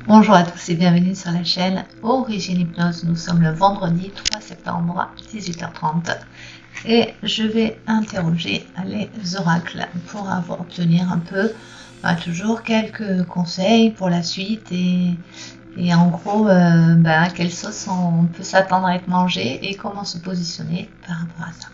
Bonjour à tous et bienvenue sur la chaîne Origine Hypnose. Nous sommes le vendredi 3 septembre 18h30 et je vais interroger les oracles pour obtenir un peu, toujours quelques conseils pour la suite et en gros, à quelle sauce on peut s'attendre à être mangé et comment se positionner par rapport à ça.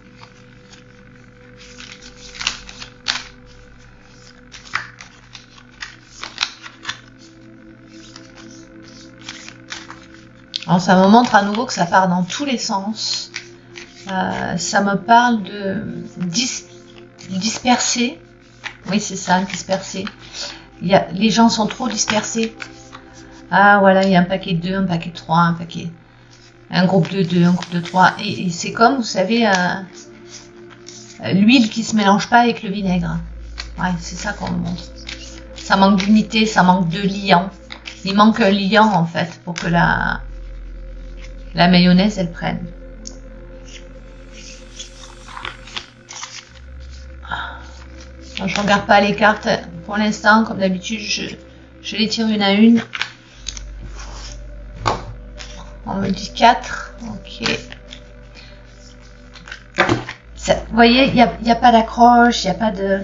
Alors ça me montre à nouveau que ça part dans tous les sens. Ça me parle de disperser. Oui, c'est ça, disperser. Les gens sont trop dispersés. Ah voilà, il y a un paquet de 2, un paquet de 3, un groupe de 2, un groupe de 3. Et c'est comme, vous savez, l'huile qui se mélange pas avec le vinaigre. Ouais, c'est ça qu'on me montre. Ça manque d'unité, ça manque de liant. Il manque un liant en fait pour que la mayonnaise elle prenne. Je regarde pas les cartes pour l'instant, comme d'habitude je les tire une à une. On me dit 4, ok. Ça, vous voyez, il n'y a pas d'accroche, il n'y a pas de...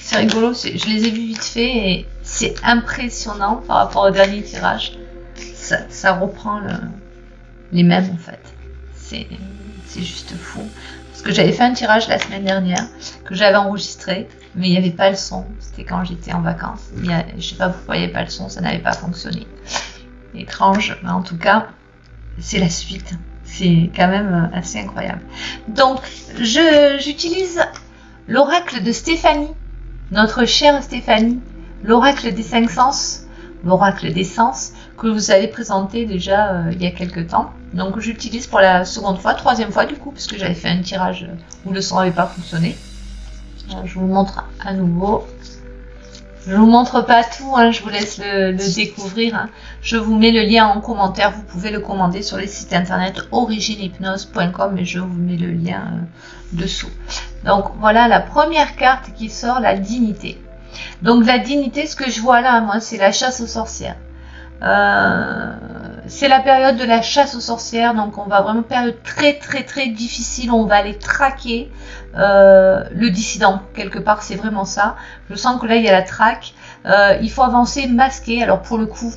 C'est rigolo, je les ai vus vite fait et c'est impressionnant par rapport au dernier tirage. Ça reprend les mêmes en fait. C'est juste fou. Parce que j'avais fait un tirage la semaine dernière que j'avais enregistré, mais il n'y avait pas le son. C'était quand j'étais en vacances. Je ne sais pas pourquoi il n'y avait pas le son, ça n'avait pas fonctionné. Étrange, mais en tout cas, c'est la suite. C'est quand même assez incroyable. Donc, j'utilise l'oracle de Stéphanie, notre chère Stéphanie, l'oracle des 5 sens, l'oracle des sens, que vous avez présenté déjà il y a quelques temps. Donc j'utilise pour la seconde fois, troisième fois du coup, parce que j'avais fait un tirage où le son n'avait pas fonctionné. Je vous montre à nouveau. Je ne vous montre pas tout, hein, je vous laisse le découvrir. Hein. Je vous mets le lien en commentaire, vous pouvez le commander sur les sites internet originehypnose.com et je vous mets le lien dessous. Donc voilà la première carte qui sort, la dignité. Donc la dignité, ce que je vois là, moi, c'est la chasse aux sorcières. C'est la période de la chasse aux sorcières, donc on va vraiment période très difficile, on va aller traquer le dissident, quelque part c'est vraiment ça. Je sens que là il y a la traque, il faut avancer masqué, alors pour le coup,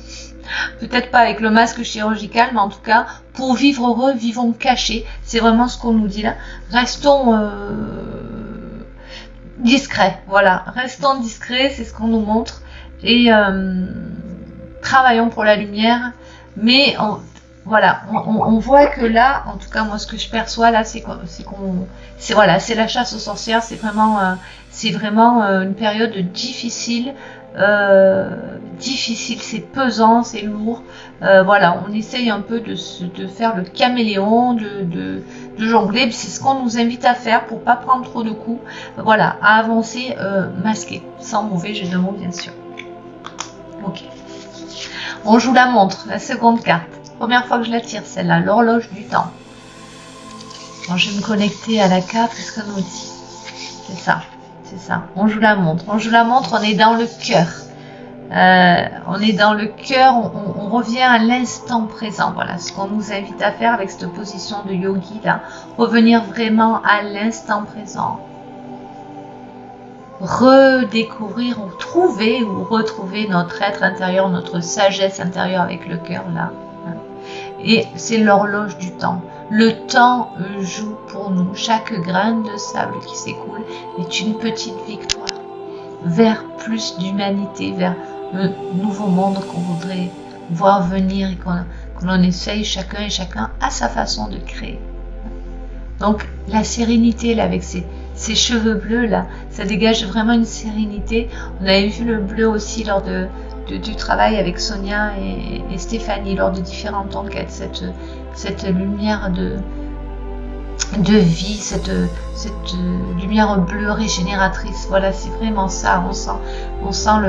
peut-être pas avec le masque chirurgical, mais en tout cas, pour vivre heureux, vivons cachés, c'est vraiment ce qu'on nous dit là, restons discrets, voilà, restons discrets, c'est ce qu'on nous montre, et travaillons pour la lumière, mais on voit que là, en tout cas moi ce que je perçois là, c'est la chasse aux sorcières, c'est vraiment une période difficile, c'est pesant, c'est lourd, on essaye un peu de faire le caméléon, de jongler, c'est ce qu'on nous invite à faire pour pas prendre trop de coups, à avancer masqué, sans mauvais jeu de mots bien sûr. Ok. On joue la montre, la seconde carte. Première fois que je la tire, celle-là, l'horloge du temps. Bon, je vais me connecter à la carte, qu'est-ce qu'on nous dit? C'est ça, c'est ça. On joue la montre. On joue la montre, on est dans le cœur. On est dans le cœur, on revient à l'instant présent. Voilà ce qu'on nous invite à faire avec cette position de yogi là. Revenir vraiment à l'instant présent. Redécouvrir ou retrouver notre être intérieur, notre sagesse intérieure avec le cœur là. Et c'est l'horloge du temps. Le temps joue pour nous. Chaque grain de sable qui s'écoule est une petite victoire vers plus d'humanité, vers le nouveau monde qu'on voudrait voir venir et qu'on essaye chacun et chacun à sa façon de créer. Donc la sérénité là avec ces cheveux bleus là, ça dégage vraiment une sérénité. On avait vu le bleu aussi lors du travail avec Sonia et Stéphanie lors de différentes enquêtes, cette lumière de vie, cette lumière bleue régénératrice. Voilà, c'est vraiment ça. On sent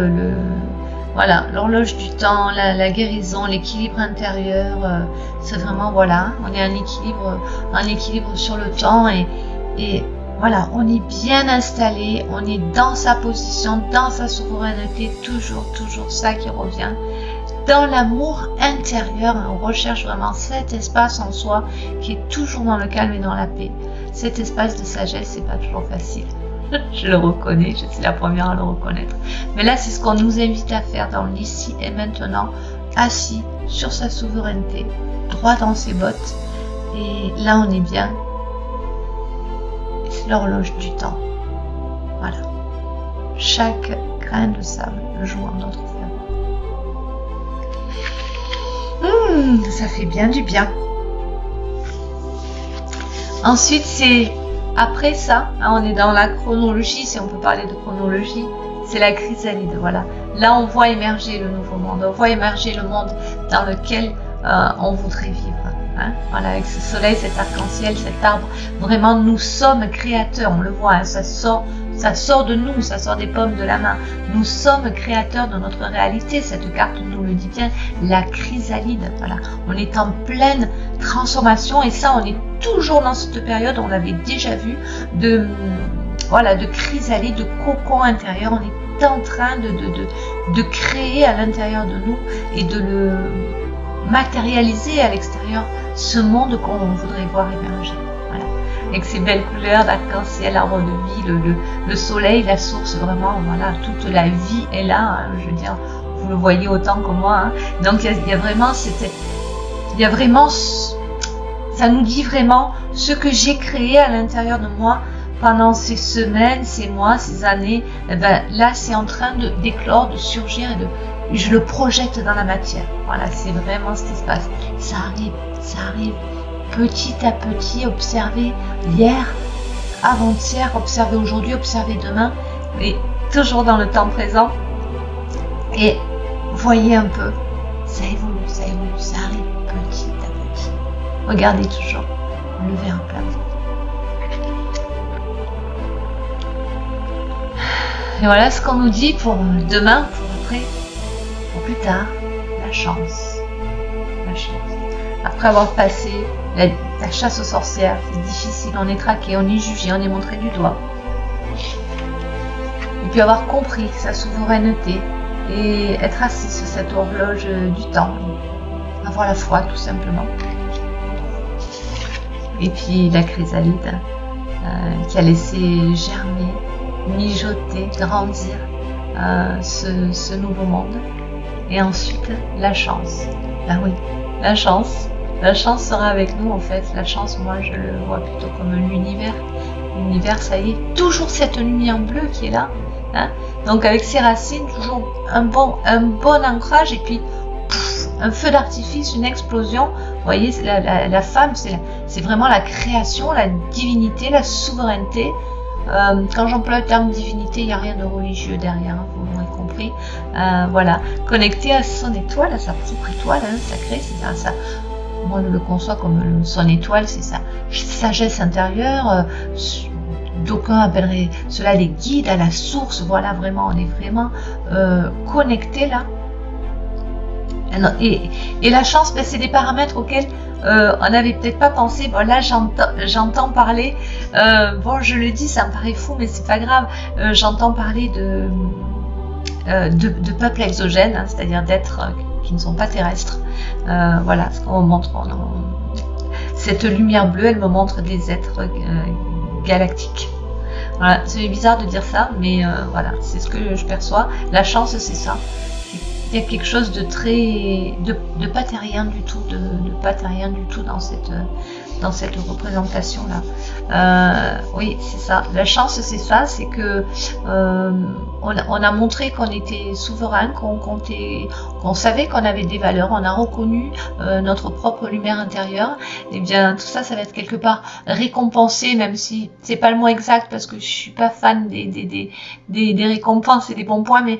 l'horloge du temps, la guérison, l'équilibre intérieur. C'est vraiment on est un équilibre sur le temps et voilà, on est bien installé, on est dans sa position, dans sa souveraineté, toujours ça qui revient. Dans l'amour intérieur, on recherche vraiment cet espace en soi qui est toujours dans le calme et dans la paix. Cet espace de sagesse, c'est pas toujours facile. Je le reconnais, je suis la première à le reconnaître. Mais là, c'est ce qu'on nous invite à faire dans l'ici et maintenant, assis sur sa souveraineté, droit dans ses bottes. Et là, on est bien. C'est l'horloge du temps. Voilà. Chaque grain de sable joue en notre faveur. Ça fait bien du bien. Ensuite, c'est après ça, hein, on est dans la chronologie, si on peut parler de chronologie, c'est la chrysalide. Voilà. Là, on voit émerger le nouveau monde. On voit émerger le monde dans lequel on voudrait vivre. Hein. Voilà, avec ce soleil, cet arc-en-ciel, cet arbre. Vraiment, nous sommes créateurs. On le voit, hein, ça sort de nous, ça sort des paumes de la main. Nous sommes créateurs de notre réalité. Cette carte nous le dit bien, la chrysalide. Voilà, on est en pleine transformation et ça, on est toujours dans cette période. On l'avait déjà vu de chrysalide, de cocon intérieur. On est en train de créer à l'intérieur de nous et de le matérialiser à l'extérieur ce monde qu'on voudrait voir émerger. Voilà. Avec ces belles couleurs d'arc-en-ciel, arbre de vie, le soleil, la source, vraiment, voilà, toute la vie est là. Hein, je veux dire, vous le voyez autant que moi. Hein. Donc il y a vraiment ça nous dit vraiment ce que j'ai créé à l'intérieur de moi pendant ces semaines, ces mois, ces années. Et ben, là, c'est en train d'éclore, de surgir et je le projette dans la matière. Voilà, c'est vraiment cet espace. Ça arrive petit à petit. Observez hier, avant-hier, observez aujourd'hui, observez demain, mais toujours dans le temps présent. Et voyez un peu, ça évolue, ça arrive petit à petit. Regardez toujours le verre plein. Et voilà ce qu'on nous dit pour demain, pour après, pour plus tard, la chance. La chance. Après avoir passé la chasse aux sorcières, c'est difficile, on est traqué, on est jugé, on est montré du doigt. Et puis avoir compris sa souveraineté et être assis sur cette horloge du temps. Avoir la foi tout simplement. Et puis la chrysalide qui a laissé germer, mijoter, grandir ce nouveau monde. Et ensuite, la chance. Ben oui, la chance. La chance sera avec nous en fait. La chance, moi, je le vois plutôt comme l'univers. L'univers, ça y est, toujours cette lumière bleue qui est là. Hein. Donc avec ses racines, toujours un bon ancrage et puis pouf, un feu d'artifice, une explosion. Vous voyez, la femme, c'est vraiment la création, la divinité, la souveraineté. Quand j'emploie le terme divinité, il n'y a rien de religieux derrière, hein, vous l'aurez compris. Voilà, connecté à son étoile, à sa propre étoile, hein, sacrée, c'est ça. Moi, je le conçois comme son étoile, c'est sa sagesse intérieure. D'aucuns appelleraient cela les guides à la source. Voilà, vraiment, on est vraiment connecté là. Et la chance, ben, c'est des paramètres auxquels on n'avait peut-être pas pensé. Bon, là, j'entends parler. Bon, je le dis, ça me paraît fou, mais c'est pas grave. J'entends parler de peuples exogènes, hein, c'est-à-dire d'êtres qui ne sont pas terrestres. Voilà, ce qu'on montre. Cette lumière bleue, elle me montre des êtres galactiques. Voilà, c'est bizarre de dire ça, mais voilà, c'est ce que je perçois. La chance, c'est ça. Il y a quelque chose de très, de pas terrien du tout, de pas terrien du tout dans cette représentation là. Oui, c'est ça. La chance, c'est ça, c'est que on a montré qu'on était souverain, qu'on savait qu'on avait des valeurs, on a reconnu notre propre lumière intérieure. Et bien tout ça, ça va être quelque part récompensé, même si c'est pas le mot exact parce que je suis pas fan des récompenses et des bons points, mais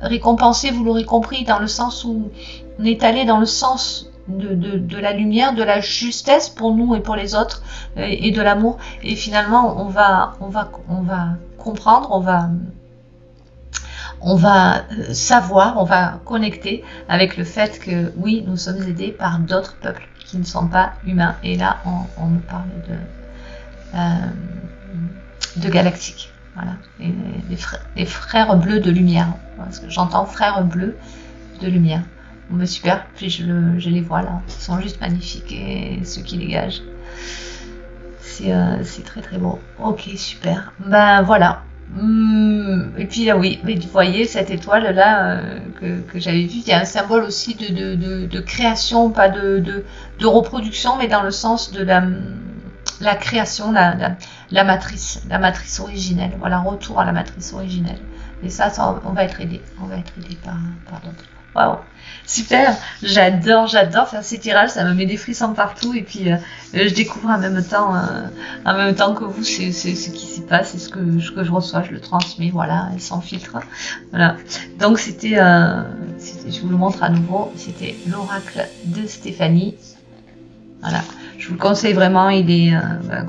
récompensé, vous l'aurez compris, dans le sens où on est allé dans le sens de la lumière, de la justesse pour nous et pour les autres, et de l'amour. Et finalement, on va comprendre, on va savoir, on va connecter avec le fait que oui, nous sommes aidés par d'autres peuples qui ne sont pas humains. Et là, on nous parle de galactique. Voilà, les frères bleus de lumière. Parce que j'entends frères bleus de lumière. Bon, ben super, puis je les vois là. Ils sont juste magnifiques et ceux qui dégagent. C'est très très beau. Ok, super. Ben voilà. Et puis là, oui, mais vous voyez cette étoile là que j'avais vue, il y a un symbole aussi de création, pas de reproduction, mais dans le sens de la création, la matrice originelle. Voilà, retour à la matrice originelle. Et ça on va être aidé. On va être aidé par d'autres. Waouh, super, j'adore faire ces tirages, ça me met des frissons partout et puis je découvre en même temps que vous c'est ce qui s'y passe et ce que je reçois, je le transmets, voilà, sans filtre. Voilà, donc c'était, je vous le montre à nouveau, c'était l'oracle de Stéphanie. Voilà, je vous le conseille vraiment, il est,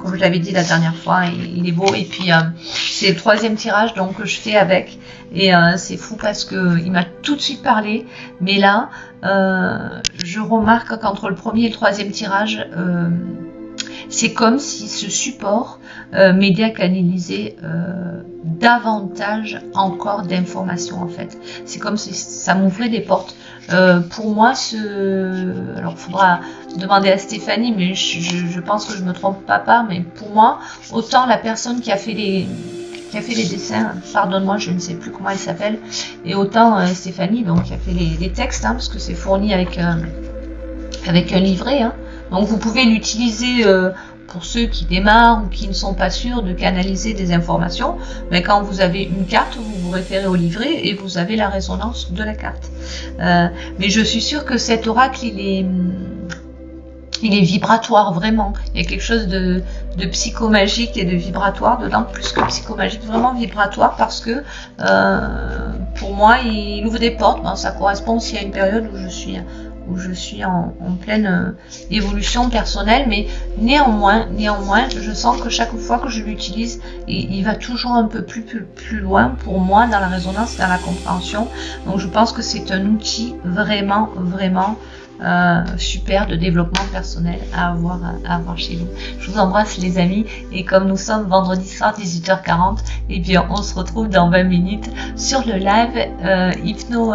comme je l'avais dit la dernière fois, il est beau. Et puis, c'est le 3e tirage donc que je fais avec. Et c'est fou parce que il m'a tout de suite parlé. Mais là, je remarque qu'entre le 1er et le 3e tirage, c'est comme si ce support m'aidait à canaliser davantage encore d'informations en fait. C'est comme si ça m'ouvrait des portes. Pour moi, alors faudra demander à Stéphanie, mais je pense que je me trompe pas, mais pour moi, autant la personne qui a fait les dessins, pardonne-moi, je ne sais plus comment elle s'appelle, et autant Stéphanie, donc qui a fait les textes, hein, parce que c'est fourni avec un livret, hein. Donc vous pouvez l'utiliser pour ceux qui démarrent ou qui ne sont pas sûrs de canaliser des informations. Mais quand vous avez une carte, vous vous référez au livret et vous avez la résonance de la carte. Mais je suis sûre que cet oracle, il est vibratoire, vraiment. Il y a quelque chose de psychomagique et de vibratoire dedans, plus que psychomagique, vraiment vibratoire, parce que pour moi, il ouvre des portes. Ben, ça correspond aussi à une période où je suis en pleine évolution personnelle, mais néanmoins, je sens que chaque fois que je l'utilise, il va toujours un peu plus loin pour moi dans la résonance, dans la compréhension. Donc je pense que c'est un outil vraiment super de développement personnel à avoir chez vous. Je vous embrasse les amis, et comme nous sommes vendredi soir 18h40, et bien on se retrouve dans 20 minutes sur le live Hypno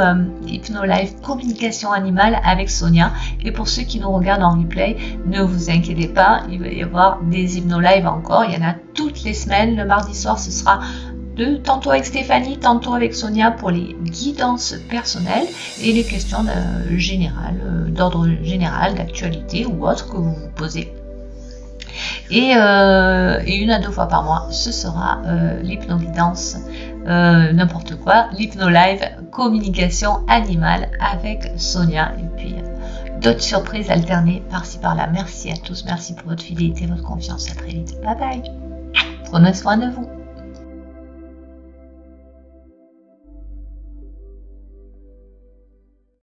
Live Communication Animale avec Sonia. Et pour ceux qui nous regardent en replay, ne vous inquiétez pas, il va y avoir des Hypno Live encore, il y en a toutes les semaines. Le mardi soir ce sera tantôt avec Stéphanie, tantôt avec Sonia pour les guidances personnelles et les questions d'ordre général, d'actualité ou autre que vous vous posez. Et 1 à 2 fois par mois, ce sera l'hypno-guidance, n'importe quoi, l'hypno-live, communication animale avec Sonia. Et puis d'autres surprises alternées par-ci par-là. Merci à tous, merci pour votre fidélité, votre confiance. À très vite. Bye bye. Prenez soin de vous.